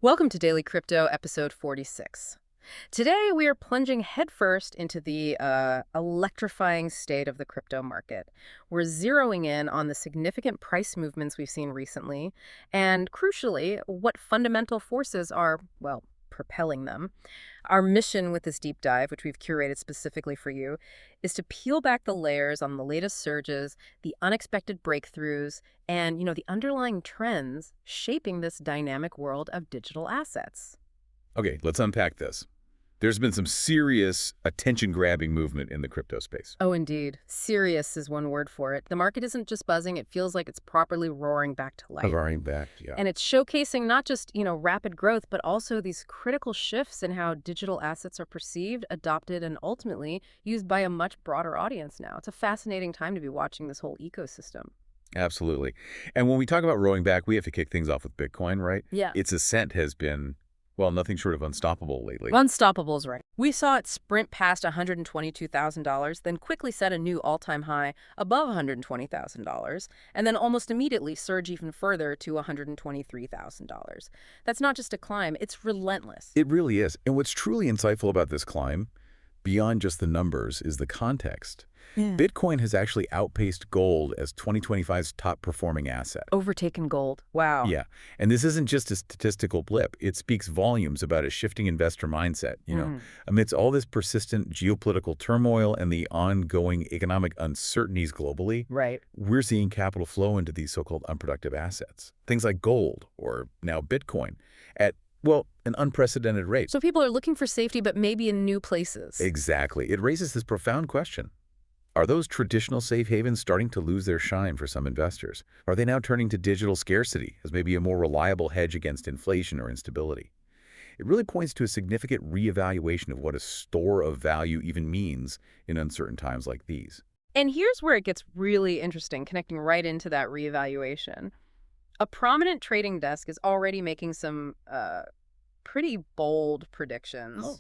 Welcome to Daily Crypto, episode 46. Today, we are plunging headfirst into the electrifying state of the crypto market. We're zeroing in on the significant price movements we've seen recently, and crucially, what fundamental forces are, well, propelling them. Our mission with this deep dive, which we've curated specifically for you, is to peel back the layers on the latest surges, the unexpected breakthroughs, and, the underlying trends shaping this dynamic world of digital assets. Okay, let's unpack this. There's been some serious attention-grabbing movement in the crypto space. Oh, indeed. Serious is one word for it. The market isn't just buzzing, it feels like it's properly roaring back to life. Roaring back, yeah. And it's showcasing not just, rapid growth, but also these critical shifts in how digital assets are perceived, adopted, and ultimately used by a much broader audience now. It's a fascinating time to be watching this whole ecosystem. Absolutely. And when we talk about roaring back, we have to kick things off with Bitcoin, right? Yeah. Its ascent has been, well, nothing short of unstoppable lately. Unstoppable's right. We saw it sprint past $122,000, then quickly set a new all-time high above $120,000, and then almost immediately surge even further to $123,000. That's not just a climb, it's relentless. It really is. And what's truly insightful about this climb, beyond just the numbers, is the context. Yeah. Bitcoin has actually outpaced gold as 2025's top-performing asset. Overtaken gold. Wow. Yeah, and this isn't just a statistical blip. It speaks volumes about a shifting investor mindset. Amidst all this persistent geopolitical turmoil and the ongoing economic uncertainties globally, Right. we're seeing capital flow into these so-called unproductive assets. Things like gold, or now Bitcoin, at, well, an unprecedented rate. So people are looking for safety, but maybe in new places. Exactly. It raises this profound question. Are those traditional safe havens starting to lose their shine for some investors? Are they now turning to digital scarcity as maybe a more reliable hedge against inflation or instability? It really points to a significant reevaluation of what a store of value even means in uncertain times like these. And here's where it gets really interesting, connecting right into that reevaluation. A prominent trading desk is already making some pretty bold predictions. Oh.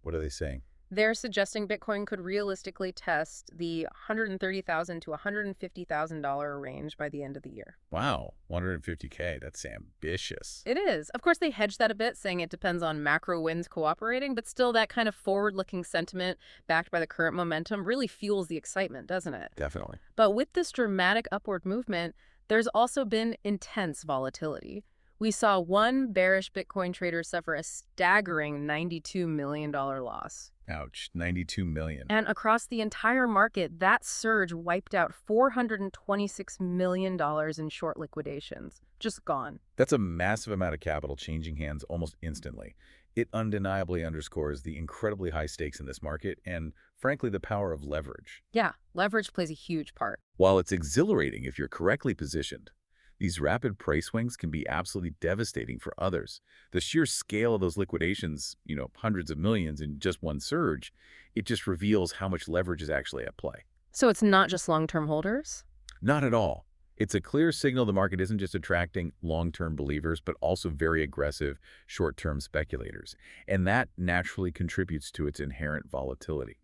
What are they saying? They're suggesting Bitcoin could realistically test the $130,000 to $150,000 range by the end of the year. Wow, 150K, that's ambitious. It is. Of course, they hedge that a bit, saying it depends on macro winds cooperating, but still that kind of forward-looking sentiment backed by the current momentum really fuels the excitement, doesn't it? Definitely. But with this dramatic upward movement, there's also been intense volatility. We saw one bearish Bitcoin trader suffer a staggering $92 million loss. Ouch, 92 million. And across the entire market, that surge wiped out $426 million in short liquidations. Just gone. That's a massive amount of capital changing hands almost instantly. It undeniably underscores the incredibly high stakes in this market and, frankly, the power of leverage. Yeah, leverage plays a huge part. While it's exhilarating if you're correctly positioned, these rapid price swings can be absolutely devastating for others. The sheer scale of those liquidations, hundreds of millions in just one surge, it just reveals how much leverage is actually at play. So it's not just long-term holders? Not at all. It's a clear signal the market isn't just attracting long-term believers, but also very aggressive short-term speculators. And that naturally contributes to its inherent volatility.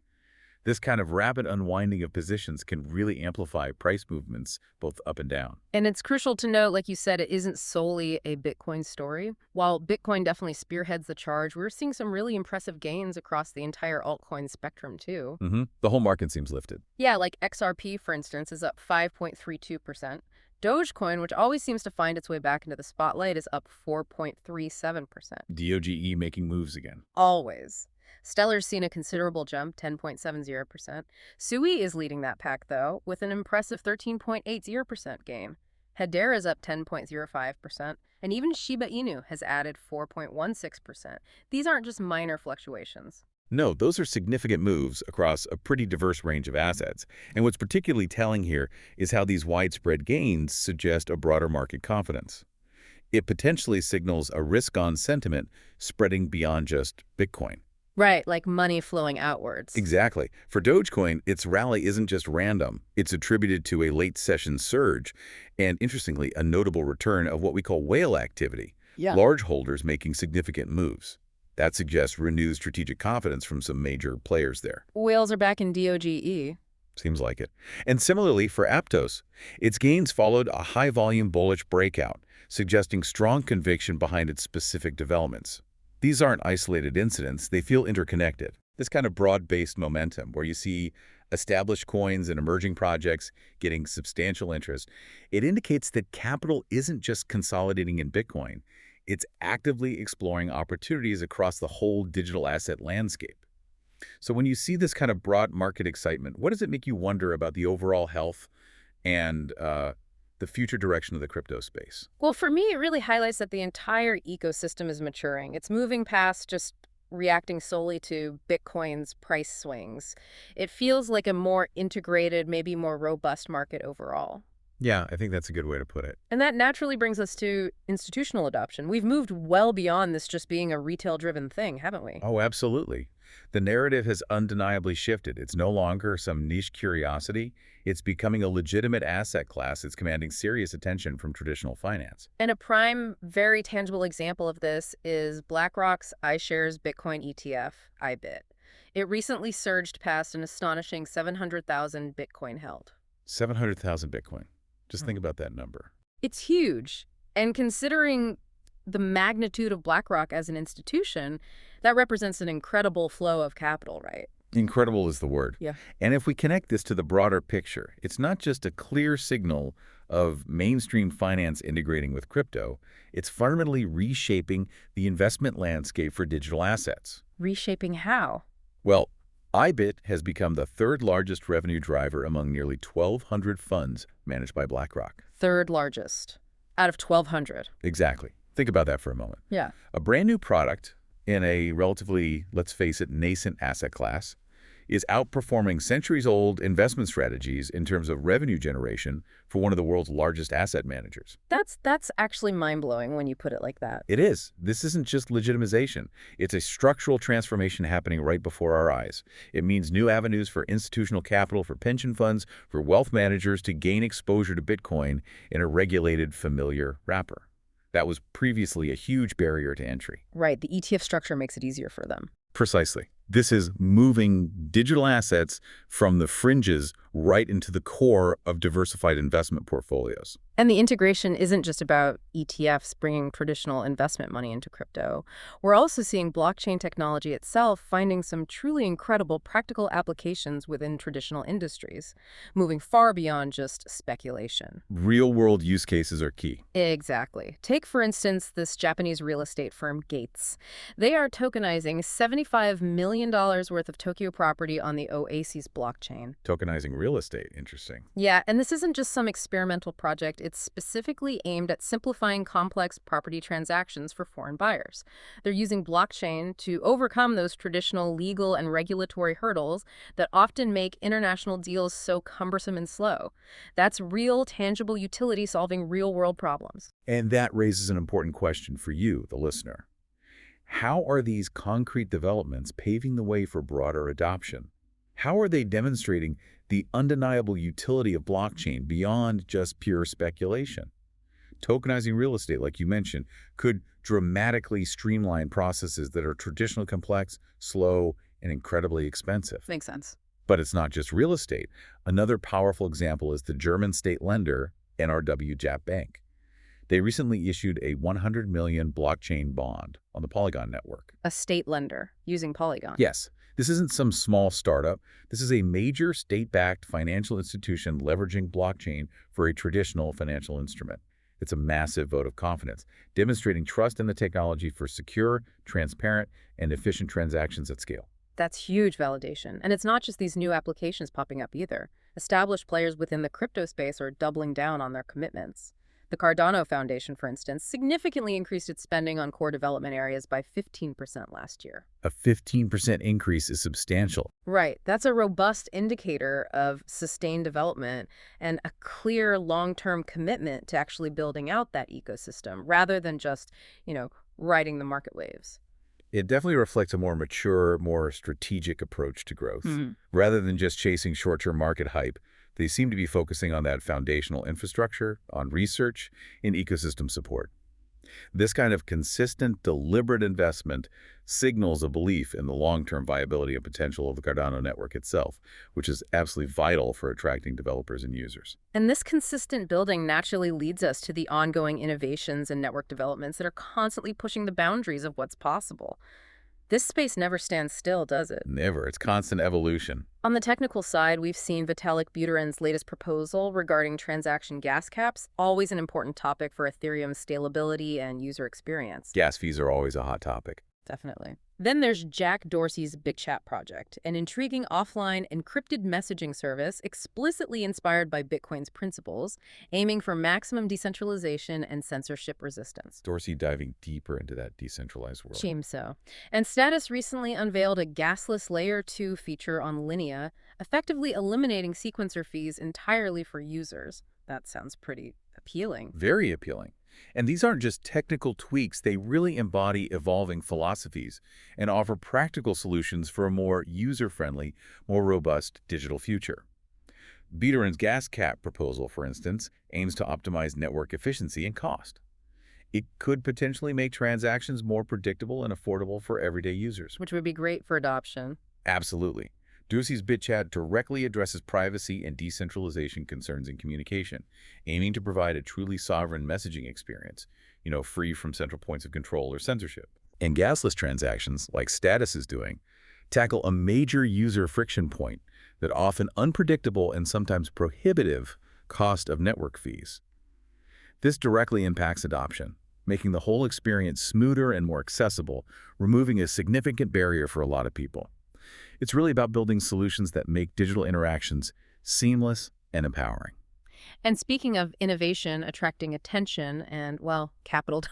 This kind of rapid unwinding of positions can really amplify price movements both up and down. And it's crucial to note, like you said, it isn't solely a Bitcoin story. While Bitcoin definitely spearheads the charge, we're seeing some really impressive gains across the entire altcoin spectrum, too. The whole market seems lifted. Yeah, like XRP, for instance, is up 5.32%. Dogecoin, which always seems to find its way back into the spotlight, is up 4.37%. DOGE making moves again. Always. Stellar's seen a considerable jump, 10.70%. Sui is leading that pack, though, with an impressive 13.80% gain. Hedera is up 10.05%, and even Shiba Inu has added 4.16%. These aren't just minor fluctuations. No, those are significant moves across a pretty diverse range of assets. And what's particularly telling here is how these widespread gains suggest a broader market confidence. It potentially signals a risk-on sentiment spreading beyond just Bitcoin. Right, like money flowing outwards. Exactly. For Dogecoin, its rally isn't just random. It's attributed to a late session surge and, interestingly, a notable return of what we call whale activity. Yeah. Large holders making significant moves. That suggests renewed strategic confidence from some major players there. Whales are back in DOGE. Seems like it. And similarly for Aptos, its gains followed a high-volume bullish breakout, suggesting strong conviction behind its specific developments. These aren't isolated incidents, they feel interconnected. This kind of broad-based momentum where you see established coins and emerging projects getting substantial interest, it indicates that capital isn't just consolidating in Bitcoin, it's actively exploring opportunities across the whole digital asset landscape. So when you see this kind of broad market excitement, what does it make you wonder about the overall health and the future direction of the crypto space? Well, for me, it really highlights that the entire ecosystem is maturing. It's moving past just reacting solely to Bitcoin's price swings. It feels like a more integrated, maybe more robust market overall. Yeah, I think that's a good way to put it. And that naturally brings us to institutional adoption. We've moved well beyond this just being a retail-driven thing, haven't we? Oh, absolutely. The narrative has undeniably shifted. It's no longer some niche curiosity. It's becoming a legitimate asset class that's commanding serious attention from traditional finance. And a prime, very tangible example of this is BlackRock's iShares Bitcoin ETF, IBIT. It recently surged past an astonishing 700,000 Bitcoin held. 700,000 Bitcoin. Just think about that number. It's huge. And considering the magnitude of BlackRock as an institution, that represents an incredible flow of capital, right? Incredible is the word. Yeah. And if we connect this to the broader picture, it's not just a clear signal of mainstream finance integrating with crypto, it's fundamentally reshaping the investment landscape for digital assets. Reshaping how? Well, IBIT has become the third largest revenue driver among nearly 1,200 funds managed by BlackRock. Third largest out of 1,200. Exactly. Think about that for a moment. Yeah. A brand new product in a relatively, let's face it, nascent asset class is outperforming centuries-old investment strategies in terms of revenue generation for one of the world's largest asset managers. That's actually mind-blowing when you put it like that. It is. This isn't just legitimization. It's a structural transformation happening right before our eyes. It means new avenues for institutional capital, for pension funds, for wealth managers to gain exposure to Bitcoin in a regulated, familiar wrapper. That was previously a huge barrier to entry. Right. The ETF structure makes it easier for them. Precisely. This is moving digital assets from the fringes right into the core of diversified investment portfolios. And the integration isn't just about ETFs bringing traditional investment money into crypto. We're also seeing blockchain technology itself finding some truly incredible practical applications within traditional industries, moving far beyond just speculation. Real-world use cases are key. Exactly. Take, for instance, this Japanese real estate firm Gates. They are tokenizing $75 million worth of Tokyo property on the Oasis blockchain. Tokenizing real estate, interesting. Yeah, and this isn't just some experimental project. It's specifically aimed at simplifying complex property transactions for foreign buyers. They're using blockchain to overcome those traditional legal and regulatory hurdles that often make international deals so cumbersome and slow. That's real, tangible utility solving real-world problems. And that raises an important question for you, the listener. How are these concrete developments paving the way for broader adoption? How are they demonstrating the undeniable utility of blockchain beyond just pure speculation? Tokenizing real estate, like you mentioned, could dramatically streamline processes that are traditionally complex, slow, and incredibly expensive. Makes sense. But it's not just real estate. Another powerful example is the German state lender, NRW JAP Bank. They recently issued a 100 million blockchain bond on the Polygon network. A state lender using Polygon. Yes, this isn't some small startup. This is a major state-backed financial institution leveraging blockchain for a traditional financial instrument. It's a massive vote of confidence, demonstrating trust in the technology for secure, transparent, and efficient transactions at scale. That's huge validation. And it's not just these new applications popping up either. Established players within the crypto space are doubling down on their commitments. The Cardano Foundation, for instance, significantly increased its spending on core development areas by 15% last year. A 15% increase is substantial. Right. That's a robust indicator of sustained development and a clear long-term commitment to actually building out that ecosystem rather than just, riding the market waves. It definitely reflects a more mature, more strategic approach to growth. Rather than just chasing short-term market hype, they seem to be focusing on that foundational infrastructure, on research, and ecosystem support. This kind of consistent, deliberate investment signals a belief in the long-term viability and potential of the Cardano network itself, which is absolutely vital for attracting developers and users. And this consistent building naturally leads us to the ongoing innovations and network developments that are constantly pushing the boundaries of what's possible. This space never stands still, does it? Never. It's constant evolution. On the technical side, we've seen Vitalik Buterin's latest proposal regarding transaction gas caps, always an important topic for Ethereum's scalability and user experience. Gas fees are always a hot topic. Definitely. Then there's Jack Dorsey's BitChat project, an intriguing offline encrypted messaging service explicitly inspired by Bitcoin's principles, aiming for maximum decentralization and censorship resistance. Dorsey diving deeper into that decentralized world. Seems so. And Status recently unveiled a gasless Layer 2 feature on Linea, effectively eliminating sequencer fees entirely for users. That sounds pretty appealing. Very appealing. And these aren't just technical tweaks, they really embody evolving philosophies and offer practical solutions for a more user-friendly, more robust digital future. Buterin's gas cap proposal, for instance, aims to optimize network efficiency and cost. It could potentially make transactions more predictable and affordable for everyday users. Which would be great for adoption. Absolutely. Dorsey's BitChat directly addresses privacy and decentralization concerns in communication, aiming to provide a truly sovereign messaging experience, free from central points of control or censorship. And gasless transactions, like Status is doing, tackle a major user friction point, that often unpredictable and sometimes prohibitive cost of network fees. This directly impacts adoption, making the whole experience smoother and more accessible, removing a significant barrier for a lot of people. It's really about building solutions that make digital interactions seamless and empowering. And speaking of innovation, attracting attention, and, well, capital,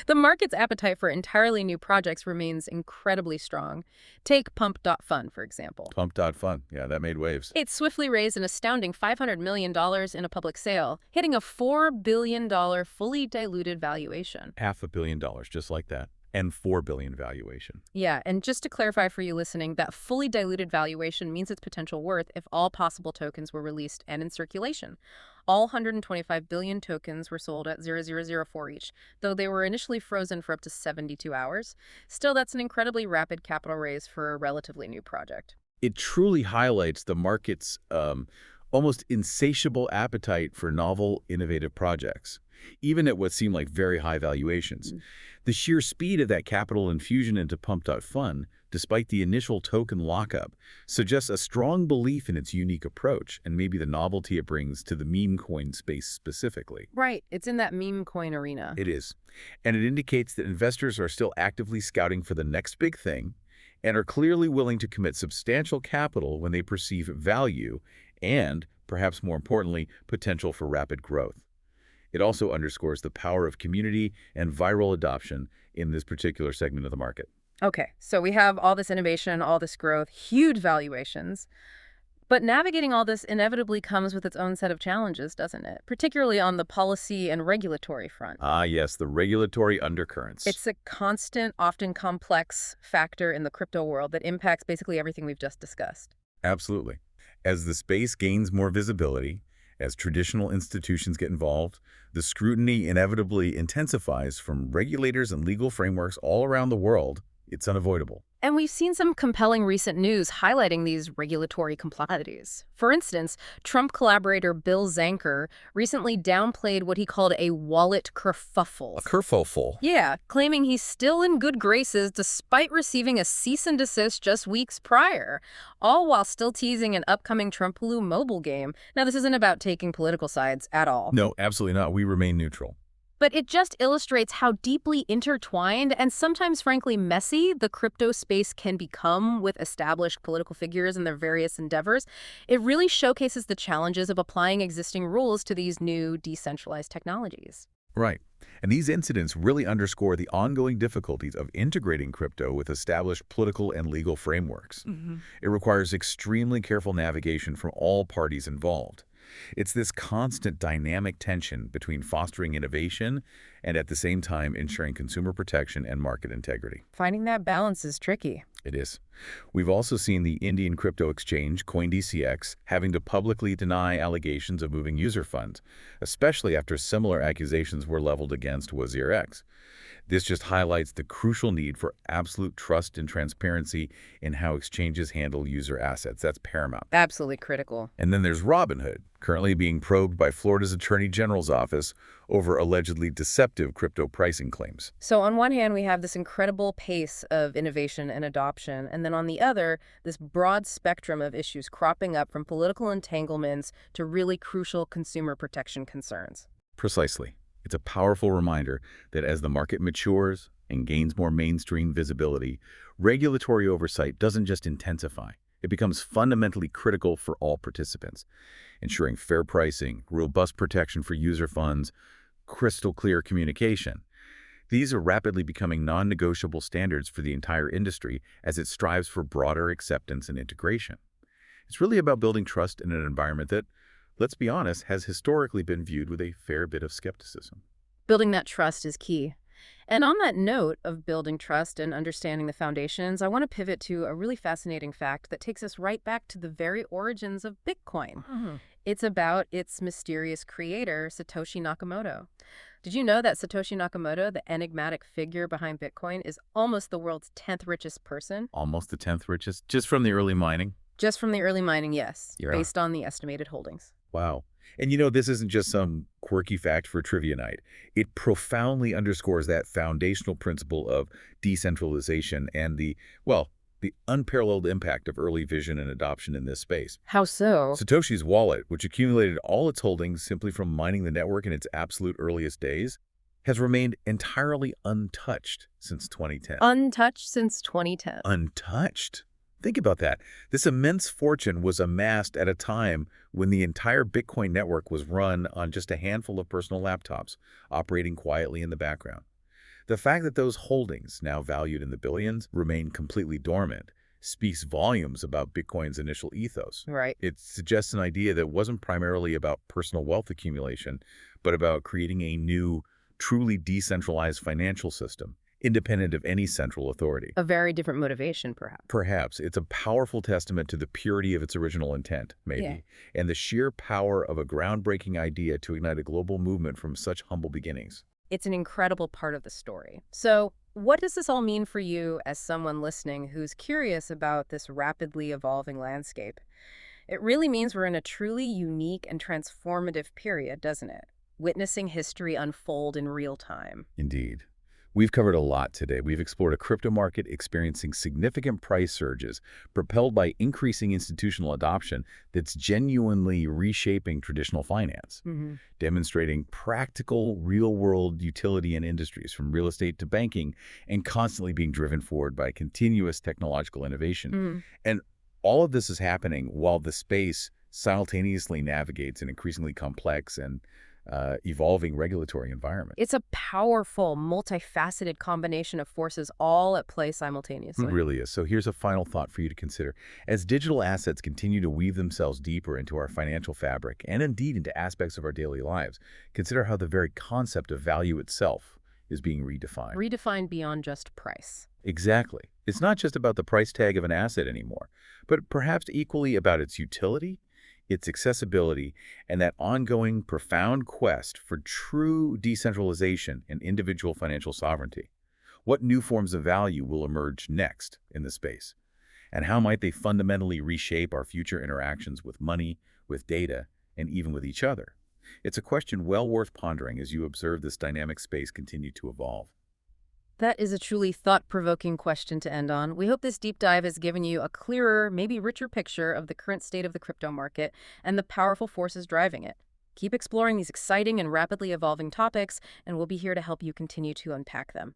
the market's appetite for entirely new projects remains incredibly strong. Take Pump.Fun, for example. Pump.Fun, yeah, that made waves. It swiftly raised an astounding $500 million in a public sale, hitting a $4 billion fully diluted valuation. $500 million, just like that. And $4 billion valuation. Yeah, and just to clarify for you listening, that fully diluted valuation means its potential worth if all possible tokens were released and in circulation. All 125 billion tokens were sold at 0.0004 each, though they were initially frozen for up to 72 hours. Still, that's an incredibly rapid capital raise for a relatively new project. It truly highlights the market's almost insatiable appetite for novel, innovative projects, even at what seem like very high valuations. The sheer speed of that capital infusion into Pump.Fun, despite the initial token lockup, suggests a strong belief in its unique approach and maybe the novelty it brings to the meme coin space specifically. Right, it's in that meme coin arena. It is. And it indicates that investors are still actively scouting for the next big thing and are clearly willing to commit substantial capital when they perceive value and, perhaps more importantly, potential for rapid growth. It also underscores the power of community and viral adoption in this particular segment of the market. Okay, so we have all this innovation, all this growth, huge valuations. But navigating all this inevitably comes with its own set of challenges, doesn't it? Particularly on the policy and regulatory front. Ah, yes, the regulatory undercurrents. It's a constant, often complex factor in the crypto world that impacts basically everything we've just discussed. Absolutely. As the space gains more visibility, as traditional institutions get involved, the scrutiny inevitably intensifies from regulators and legal frameworks all around the world. It's unavoidable. And we've seen some compelling recent news highlighting these regulatory complexities. For instance, Trump collaborator Bill Zanker recently downplayed what he called a wallet kerfuffle. A kerfuffle? Yeah, claiming he's still in good graces despite receiving a cease and desist just weeks prior, all while still teasing an upcoming Trumpaloo mobile game. Now, this isn't about taking political sides at all. No, absolutely not. We remain neutral. But it just illustrates how deeply intertwined and sometimes, frankly, messy the crypto space can become with established political figures and their various endeavors. It really showcases the challenges of applying existing rules to these new decentralized technologies. Right. And these incidents really underscore the ongoing difficulties of integrating crypto with established political and legal frameworks. It requires extremely careful navigation from all parties involved. It's this constant dynamic tension between fostering innovation and at the same time ensuring consumer protection and market integrity. Finding that balance is tricky. It is. We've also seen the Indian crypto exchange, CoinDCX, having to publicly deny allegations of moving user funds, especially after similar accusations were leveled against WazirX. This just highlights the crucial need for absolute trust and transparency in how exchanges handle user assets. That's paramount. Absolutely critical. And then there's Robinhood, currently being probed by Florida's Attorney General's office over allegedly deceptive crypto pricing claims. So on one hand, we have this incredible pace of innovation and adoption, and then on the other, this broad spectrum of issues cropping up from political entanglements to really crucial consumer protection concerns. Precisely. It's a powerful reminder that as the market matures and gains more mainstream visibility, regulatory oversight doesn't just intensify. It becomes fundamentally critical for all participants, ensuring fair pricing, robust protection for user funds, crystal clear communication. These are rapidly becoming non-negotiable standards for the entire industry as it strives for broader acceptance and integration. It's really about building trust in an environment that, let's be honest, has historically been viewed with a fair bit of skepticism. Building that trust is key. And on that note of building trust and understanding the foundations, I want to pivot to a really fascinating fact that takes us right back to the very origins of Bitcoin. It's about its mysterious creator, Satoshi Nakamoto. Did you know that Satoshi Nakamoto, the enigmatic figure behind Bitcoin, is almost the world's 10th richest person? Almost the 10th richest, just from the early mining? Just from the early mining, yes, Yeah. based on the estimated holdings. Wow. And this isn't just some quirky fact for trivia night. It profoundly underscores that foundational principle of decentralization and the unparalleled impact of early vision and adoption in this space. How so? Satoshi's wallet, which accumulated all its holdings simply from mining the network in its absolute earliest days, has remained entirely untouched since 2010. Untouched since 2010. Untouched? Think about that. This immense fortune was amassed at a time when the entire Bitcoin network was run on just a handful of personal laptops, operating quietly in the background. The fact that those holdings, now valued in the billions, remain completely dormant speaks volumes about Bitcoin's initial ethos. Right. It suggests an idea that wasn't primarily about personal wealth accumulation, but about creating a new, truly decentralized financial system, independent of any central authority. A very different motivation, perhaps. Perhaps it's a powerful testament to the purity of its original intent, maybe, and the sheer power of a groundbreaking idea to ignite a global movement from such humble beginnings. It's an incredible part of the story. So, what does this all mean for you as someone listening who's curious about this rapidly evolving landscape? It really means we're in a truly unique and transformative period, doesn't it? Witnessing history unfold in real time. Indeed. We've covered a lot today. We've explored a crypto market experiencing significant price surges, propelled by increasing institutional adoption that's genuinely reshaping traditional finance, demonstrating practical, real-world utility in industries from real estate to banking, and constantly being driven forward by continuous technological innovation. And all of this is happening while the space simultaneously navigates an increasingly complex and evolving regulatory environment. It's a powerful, multifaceted combination of forces all at play simultaneously. It really is. So here's a final thought for you to consider. As digital assets continue to weave themselves deeper into our financial fabric and indeed into aspects of our daily lives, consider how the very concept of value itself is being redefined. Redefined beyond just price. Exactly. It's not just about the price tag of an asset anymore, but perhaps equally about its utility, its accessibility, and that ongoing profound quest for true decentralization and individual financial sovereignty. What new forms of value will emerge next in the space? And how might they fundamentally reshape our future interactions with money, with data, and even with each other? It's a question well worth pondering as you observe this dynamic space continue to evolve. That is a truly thought-provoking question to end on. We hope this deep dive has given you a clearer, maybe richer picture of the current state of the crypto market and the powerful forces driving it. Keep exploring these exciting and rapidly evolving topics, and we'll be here to help you continue to unpack them.